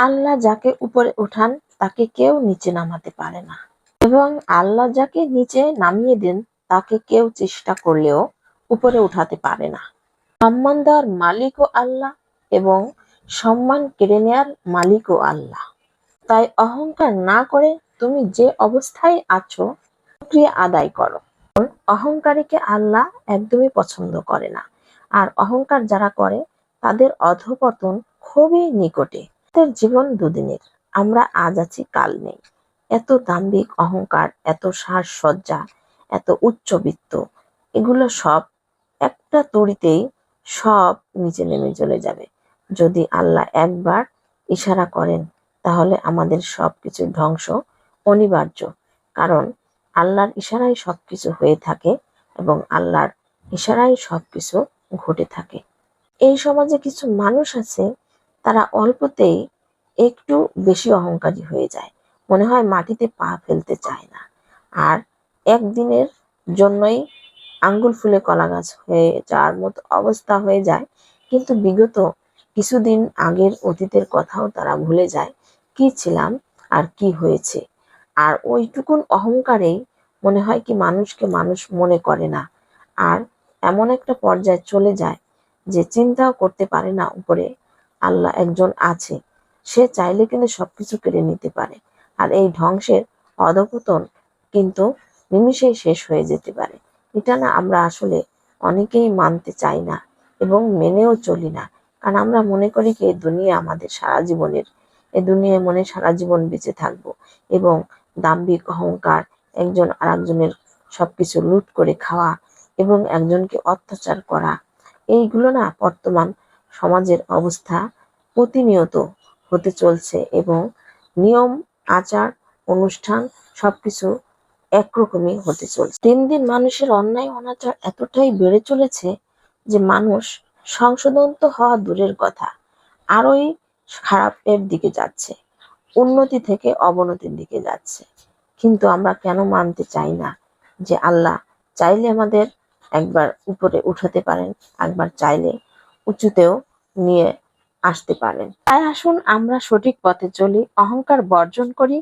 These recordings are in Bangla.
আল্লাহ যাকে উপরে উঠান তাকে কেউ নিচে নামাতে পারে না, এবং আল্লাহ যাকে নিচে নামিয়ে দেন তাকে কেউ চেষ্টা করলেও উপরে উঠাতে পারে না। সম্মান দেওয়ার মালিকও আল্লাহ এবং সম্মান কেড়ে নেওয়ার মালিকও আল্লাহ। তাই অহংকার না করে তুমি যে অবস্থায় আছো শুকরিয়া আদায় করো। অহংকারীকে আল্লাহ একদমই পছন্দ করে না, আর অহংকার যারা করে তাদের অধঃপতন খুবই নিকটে। তাদের জীবন দুদিনের, আমরা আজ আছি কাল নেই। এত দাম্ভিক অহংকার, এত সাজসজ্জা, এত উচ্চবিত্ত, এগুলো সব একটা তড়িতেই সব নিচে নেমে চলে যাবে। যদি আল্লাহ একবার ইশারা করেন তাহলে আমাদের সবকিছু ধ্বংস অনিবার্য। কারণ আল্লাহর ইশারায় সবকিছু হয়ে থাকে এবং আল্লাহর ইশারায় সবকিছু ঘটে থাকে। এই সমাজে কিছু মানুষ আছে, তারা অল্পতেই একটু বেশি অহংকারী হয়ে যায়, মনে হয় মাটিতে পা ফেলতে চায় না, আর একদিনের জন্যই আঙ্গুল ফুলে কলা গাছ হয়ে যাওয়ার মতো অবস্থা হয়ে যায়। কিন্তু বিগত কিছুদিন আগের অতীতের কথাও তারা ভুলে যায়, কি ছিলাম আর কি হয়েছে। আর ওইটুকুন অহংকারেই মনে হয় কি মানুষকে মানুষ মনে করে না, আর এমন একটা পর্যায়ে চলে যায় যে চিন্তাও করতে পারে না উপরে আল্লাহ একজন আছে, সে চাইলে কিন্তু সবকিছু কেড়ে নিতে পারে। আর এই ধ্বংসের অধঃপতন কিন্তু নিমিষেই শেষ হয়ে যেতে পারে। এটা না আমরা আসলে অনেকেই মানতে চাই না এবং মেনেও চলি না। কারণ আমরা মনে করি কি এই দুনিয়া আমাদের সারা জীবনের, এই দুনিয়ায় মনে সারা জীবন বেঁচে থাকবো, এবং দাম্ভিক অহংকার, একজন আরেকজনের সবকিছু লুট করে খাওয়া এবং একজনকে অত্যাচার করা, এইগুলো না বর্তমান সমাজের অবস্থা প্রতিনিয়ত হতে চলছে। এবং নিয়ম আচার অনুষ্ঠান সবকিছু একরকমই হতে চলছে। দিন দিন মানুষের অন্যায় অনাচার এতটাই বেড়ে চলেছে যে মানুষ সংশোধন তো হওয়া দূরের কথা, আরোই খারাপের দিকে যাচ্ছে, উন্নতি থেকে অবনতির দিকে যাচ্ছে। কিন্তু আমরা কেন মানতে চাই না যে আল্লাহ চাইলে আমাদের একবার উপরে উঠাতে পারেন, একবার চাইলে উঁচুতেও নিয়ে আসতে পারেন। তাই আসুন আমরা সঠিক পথে চলি, অহংকার বর্জন করি,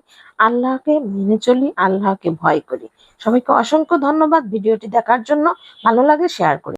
আল্লাহকে মেনে চলি, আল্লাহকে ভয় করি। সবাইকে অসংখ্য ধন্যবাদ ভিডিওটি দেখার জন্য। ভালো লাগে শেয়ার করি।